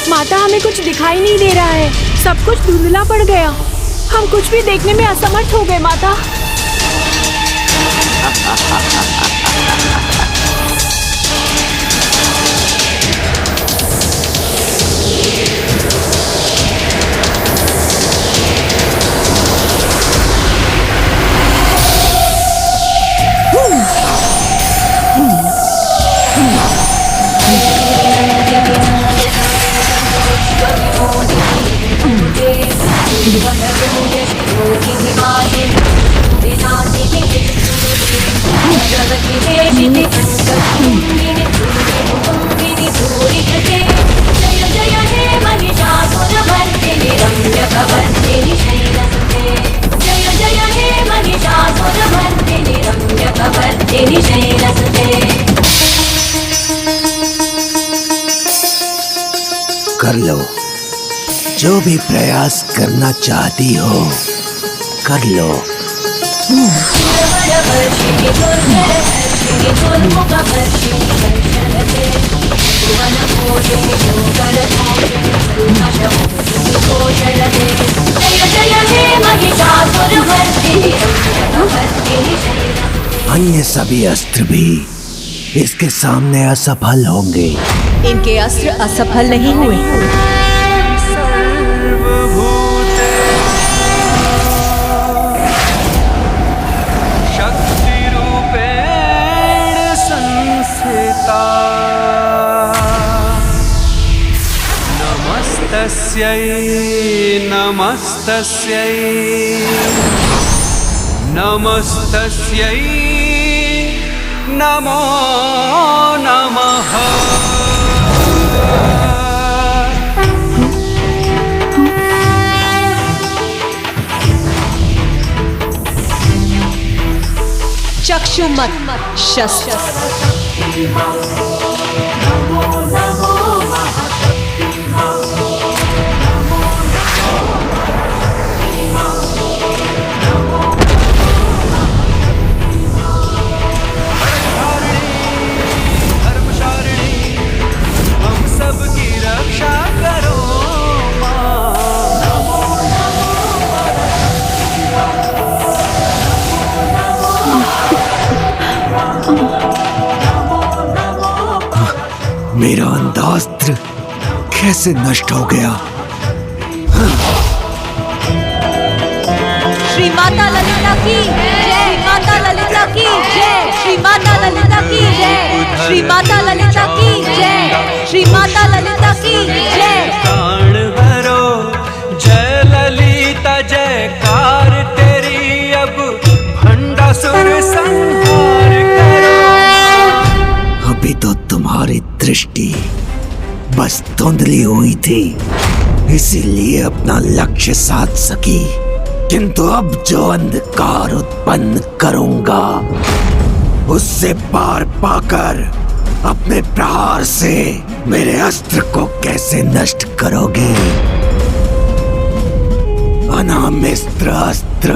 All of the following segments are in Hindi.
माता, हमें कुछ दिखाई नहीं दे रहा है। सब कुछ धुंधला पड़ गया। हम कुछ भी देखने में असमर्थ हो गए माता। कर लो, जो भी प्रयास करना चाहती हो कर लो। अन्य सभी अस्त्र भी इसके सामने असफल होंगे। इनके अस्त्र असफल नहीं हुए। शक्ति रूपेण संस्थिता नमस्तस्यै नमस्तस्यै नमस्तस्यै नमो नमः। चक्षुमत शस्त्र। मेरा अंधास्त्र कैसे नष्ट हो गया? श्री माता ललिता की जय। माता ललिता की जय। श्री माता ललिता की जय। श्री माता ललिता की जय। श्री माता ललिता की जय। प्राण भरो जय ललिता जयकार तेरी, अब भंडासुर संहार करो। अभी तो तुम्हारी दृष्टि बस धुंधली हुई थी, इसीलिए अपना लक्ष्य साध सकी। किंतु अब जो अंधकार उत्पन्न करूंगा उससे पार पाकर अपने प्रहार से मेरे अस्त्र को कैसे नष्ट करोगे? अनामिस्त्र अस्त्र।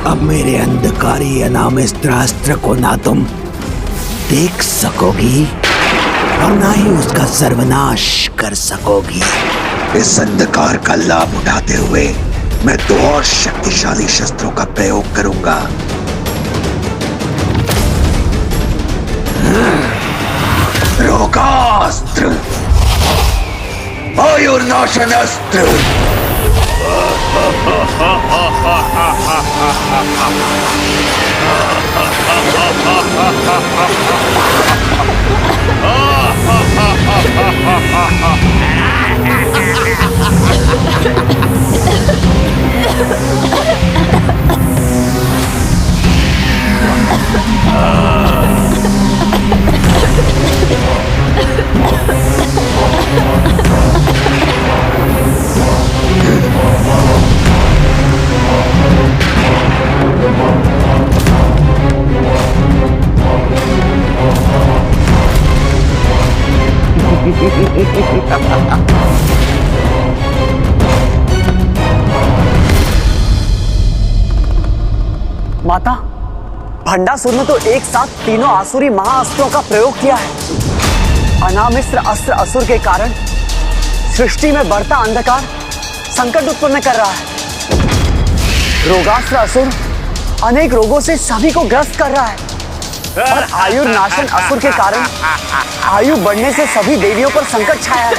अब मेरे अंधकारी अनामिस्त्र अस्त्र को ना तुम देख सकोगी और ना ही उसका सर्वनाश कर सकोगी। इस अंधकार का लाभ उठाते हुए मैं 2 और शक्तिशाली शस्त्रों का प्रयोग करूंगा। रोगास्त्र, आयुर्नाशन अस्त्र। माता, भंडासुर ने तो एक साथ तीनों आसुरी महाअस्त्रों का प्रयोग किया है। अनामिस्त्र अस्त्र असुर के कारण सृष्टि में बढ़ता अंधकार संकट उत्पन्न कर रहा है। रोगास्त्र असुर अनेक रोगों से सभी को ग्रस्त कर रहा है और आयुर्नाशन असुर के कारण आयु बढ़ने से सभी देवियों पर संकट छाया है।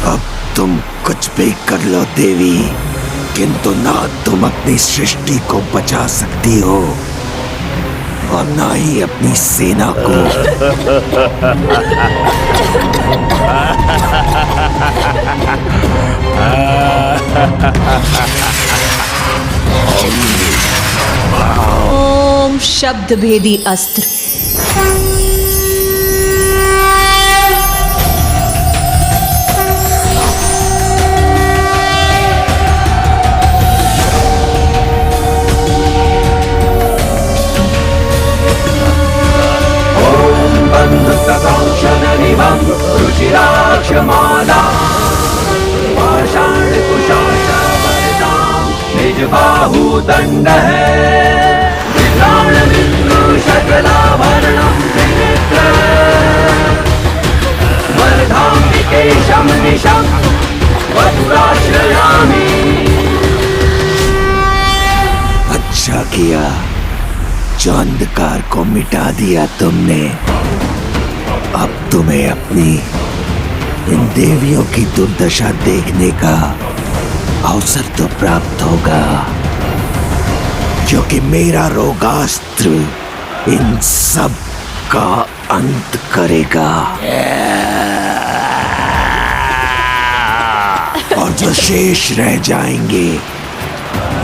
अब तुम कुछ भी कर लो देवी, किंतु ना तुम अपनी सृष्टि को बचा सकती हो और ना ही अपनी सेना को। ओम शब्द भेदी अस्त्र। रुचिराक्षमाला पाषाणकुशाशवरदां निज बाहुदण्ड है शकलाभरणं त्रिनेत्र वरधाम्बिकेशं निशं वधुराश्रयामि। अच्छा किया जो अंधकार को मिटा दिया तुमने। अब तुम्हें अपनी इन देवियों की दुर्दशा देखने का अवसर तो प्राप्त होगा, क्योंकि मेरा रोगास्त्र इन सब का अंत करेगा और जो शेष रह जाएंगे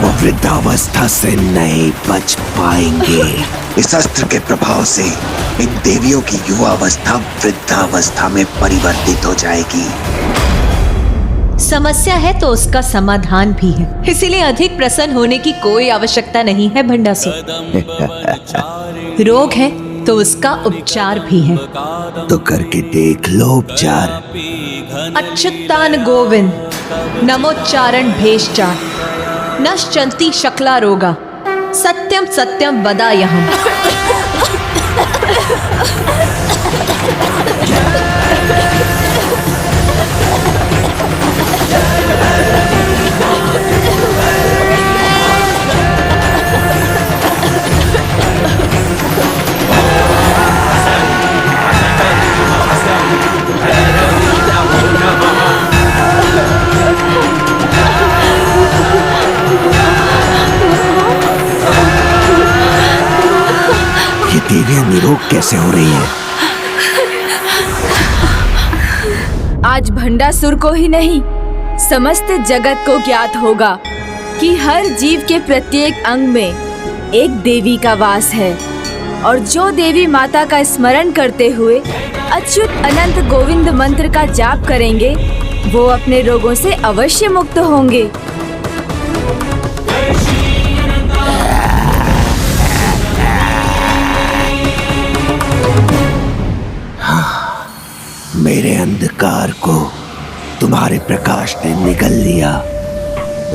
वो वृद्धावस्था से नहीं बच पाएंगे। इस अस्त्र के प्रभाव से इन देवियों की युवावस्था वृद्धावस्था में परिवर्तित हो जाएगी। समस्या है तो उसका समाधान भी है, इसीलिए अधिक प्रसन्न होने की कोई आवश्यकता नहीं है भंडासुर। रोग है तो उसका उपचार भी है, तो करके देख लो उपचार। अच्युतान गोविंद नमोच्चारण भेषचार नश्चंती शकला रोगा सत्यम सत्यम वदायहम्। देवियां निरोग कैसे हो रही हैं? आज भंडासुर को ही नहीं समस्त जगत को ज्ञात होगा कि हर जीव के प्रत्येक अंग में एक देवी का वास है और जो देवी माता का स्मरण करते हुए अच्युत अनंत गोविंद मंत्र का जाप करेंगे वो अपने रोगों से अवश्य मुक्त होंगे। मेरे अंधकार को तुम्हारे प्रकाश ने निगल लिया,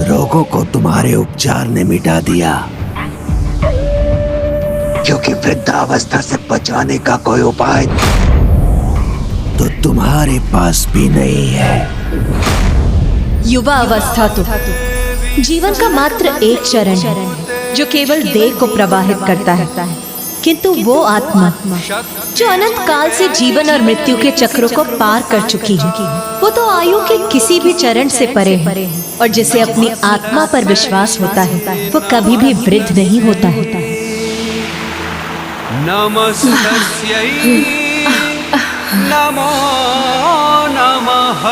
रोगों को तुम्हारे उपचार ने मिटा दिया, क्योंकि वृद्धावस्था से बचाने का कोई उपाय तो तुम्हारे पास भी नहीं है। युवा अवस्था तो जीवन का मात्र एक चरण है जो केवल देह को प्रवाहित करता है, किंतु वो आत्मा जो अनंत काल से जीवन और मृत्यु के चक्रों को पार कर चुकी है, वो तो आयु के किसी भी चरण से परे है और जिसे अपनी आत्मा पर विश्वास होता है वो कभी भी वृद्ध नहीं होता है। नमस्तस्यै नमो नमः।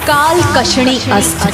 काल कषणी अस्त्र।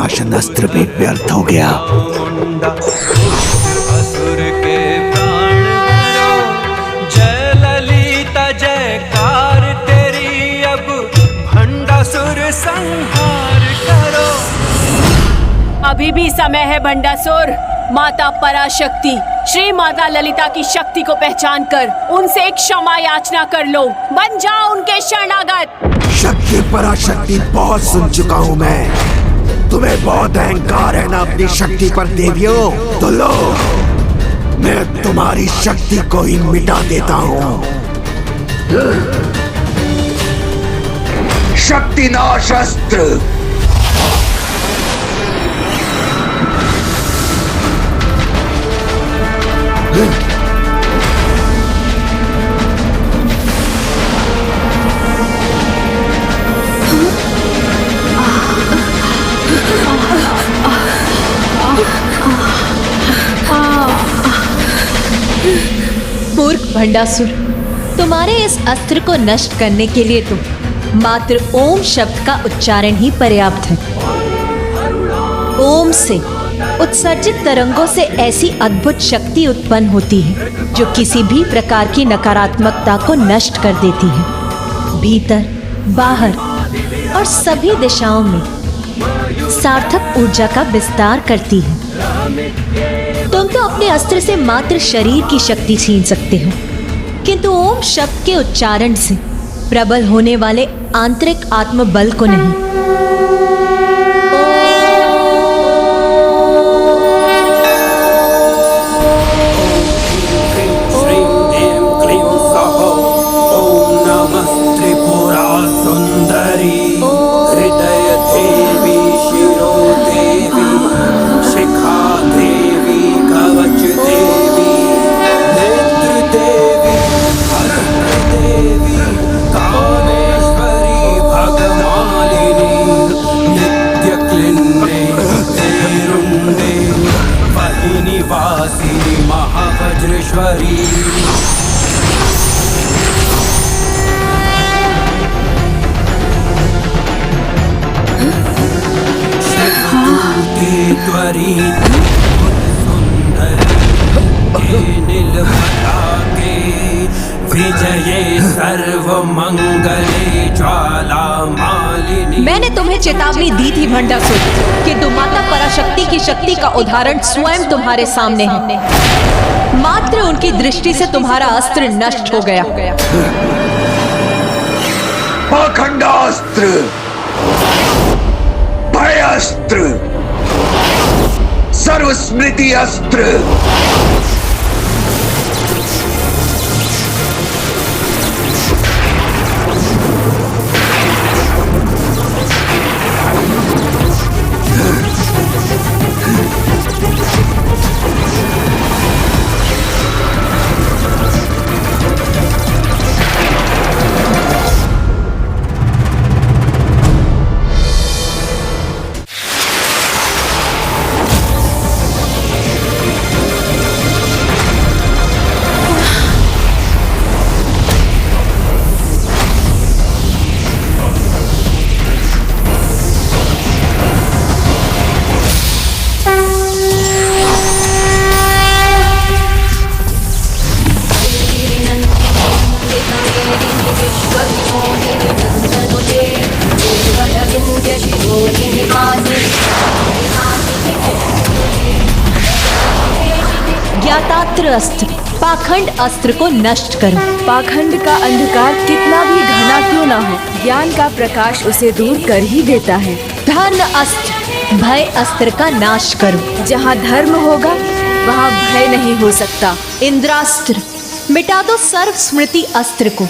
विनाशन अस्त्र भी व्यर्थ हो गया। मुंडा असुर के प्राण हरो, जय ललिता जयकार तेरी, अब भंडासुर संहार करो। अभी भी समय है भंडासुर। माता पराशक्ति श्री माता ललिता की शक्ति को पहचान कर उनसे एक क्षमा याचना कर लो। बन जाओ उनके शरणागत। शक्ति पराशक्ति बहुत सुन चुका हूँ मैं। तुम्हें बहुत अहंकार है ना अपनी शक्ति पर देवियों। तो लो, मैं तुम्हारी शक्ति को ही मिटा देता हूँ। शक्ति नाश अस्त्र। मूर्ख भंडासुर, तुम्हारे इस अस्त्र को नष्ट करने के लिए तो मात्र ओम शब्द का उच्चारण ही पर्याप्त है। ओम से उत्सर्जित तरंगों से ऐसी अद्भुत शक्ति उत्पन्न होती है जो किसी भी प्रकार की नकारात्मकता को नष्ट कर देती है। भीतर, बाहर और सभी दिशाओं में सार्थक ऊर्जा का विस्तार करती है। तुम तो अपने अस्त्र से मात्र शरीर की शक्ति छीन सकते हो, किंतु ओम शब्द के उच्चारण से प्रबल होने वाले आंतरिक आत्मबल को नहीं। महावज्रेश्वरी त्वरित सुंदर के नीलपताके विजये सर्वमंगले ज्वाला मालिनी। मैंने तुम्हें चेतावनी दी थी भंडासुर, किंतु माता पराशक्ति की शक्ति का उदाहरण स्वयं तुम्हारे सामने है। मात्र उनकी दृष्टि से तुम्हारा अस्त्र नष्ट हो गया। पाखंडास्त्र, भयास्त्र, सर्वस्मृति अस्त्र। ज्ञातात्र अस्त्र, पाखंड अस्त्र को नष्ट करो। पाखंड का अंधकार कितना भी घना क्यों ना हो, ज्ञान का प्रकाश उसे दूर कर ही देता है। धर्म अस्त्र, भय अस्त्र का नाश करो। जहाँ धर्म होगा वहाँ भय नहीं हो सकता। इंद्रास्त्र, मिटा दो सर्व स्मृति अस्त्र को।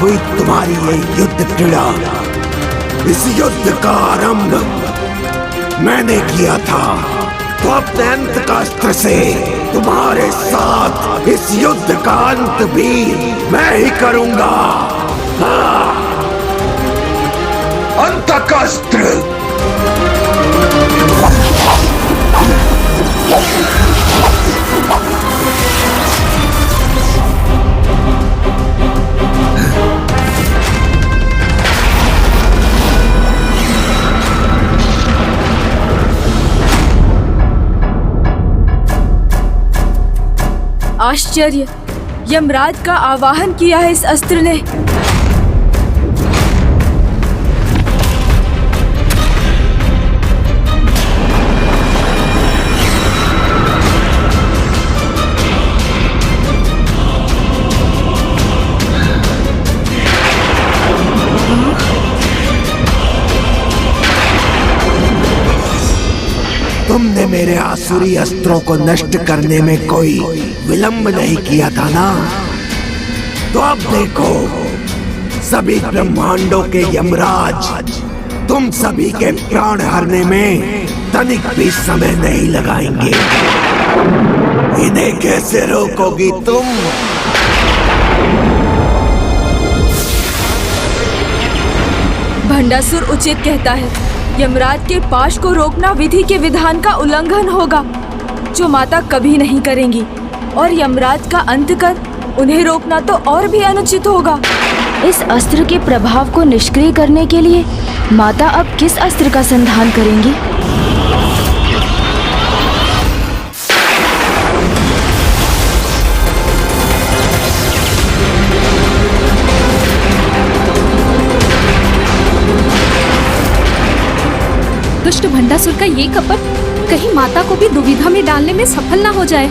हुई तुम्हारी ये युद्ध क्रीड़ा। इस युद्ध का आरंभ मैंने किया था। तो अपने अंत का अस्त्र से तुम्हारे साथ इस युद्ध का अंत भी मैं ही करूंगा। हाँ। अंत का अस्त्र। आश्चर्य, यमराज का आवाहन किया है इस अस्त्र ने। तुमने मेरे आसुरी अस्त्रों को नष्ट करने में कोई विलंब नहीं किया था ना, तो अब देखो सभी ब्रह्मांडों के यमराज तुम सभी के प्राण हरने में तनिक भी समय नहीं लगाएंगे। इन्हें कैसे रोकोगी तुम? भंडासुर उचित कहता है, यमराज के पाश को रोकना विधि के विधान का उल्लंघन होगा, जो माता कभी नहीं करेंगी, और यमराज का अंत कर उन्हें रोकना तो और भी अनुचित होगा। इस अस्त्र के प्रभाव को निष्क्रिय करने के लिए माता अब किस अस्त्र का संधान करेंगी? दुष्ट भंडासुर का ये कपट कहीं माता को भी दुविधा में डालने में सफल ना हो जाए।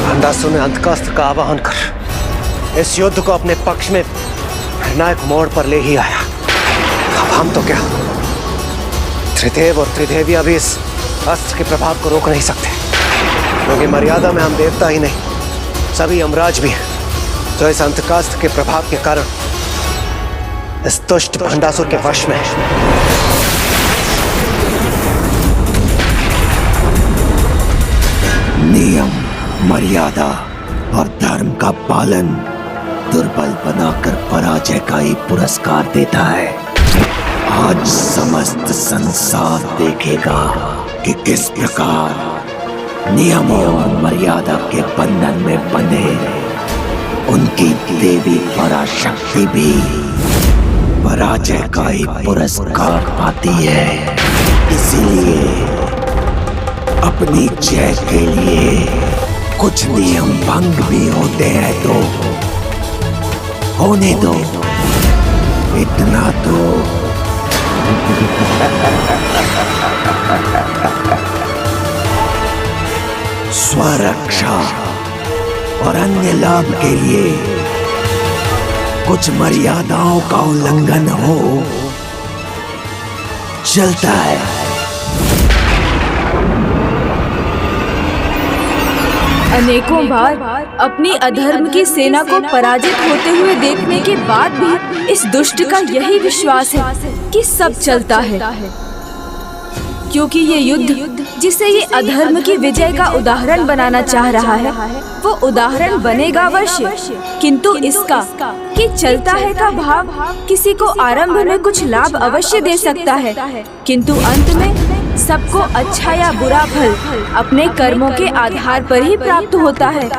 भंडासुर ने अंतकास्त्र का आवाहन कर इस युद्ध को अपने पक्ष में निर्णायक मोड़ पर ले ही आया। अब हम तो क्या, त्रिदेव और त्रिदेवियां भी इस अस्त्र के प्रभाव को रोक नहीं सकते, क्योंकि मर्यादा में हम देवता ही नहीं, सभी यमराज भी हैं, जो इस अंतकास्त्र के प्रभाव के कारण इस दुष्ट भंडासुर के वश में है। नियम, मर्यादा और धर्म का पालन दुर्बल बनाकर पराजय का ही पुरस्कार देता है। आज समस्त संसार देखेगा कि किस प्रकार नियमों और मर्यादा के बंधन में बंधे उनकी देवी पराशक्ति भी पराजय का ही पुरस्कार पाती है। इसीलिए अपनी जय के लिए कुछ नियम भंग भी होते हैं तो होने दो, इतना तो। स्वरक्षा और अन्य लाभ के लिए कुछ मर्यादाओं का उल्लंघन हो चलता है। अनेकों बार अपनी अधर्म की सेना को पराजित होते हुए देखने के बाद भी इस दुष्ट का यही विश्वास है कि सब चलता है, क्योंकि ये युद्ध जिसे ये अधर्म की विजय का उदाहरण बनाना चाह रहा है, वो उदाहरण बनेगा अवश्य, किंतु इसका कि चलता है का भाव किसी को आरंभ में कुछ लाभ अवश्य दे सकता है, किंतु अंत में सबको अच्छा या बुरा फल अपने कर्मों के आधार पर ही प्राप्त होता है।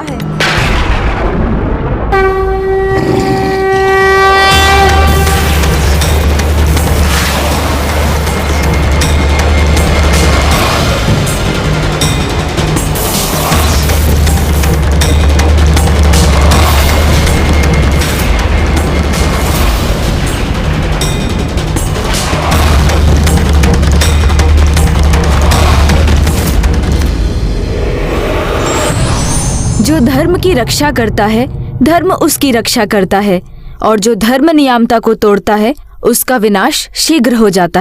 जो धर्म की रक्षा करता है, धर्म उसकी रक्षा करता है, और जो धर्म नियामता को तोड़ता है, उसका विनाश शीघ्र हो जाता है।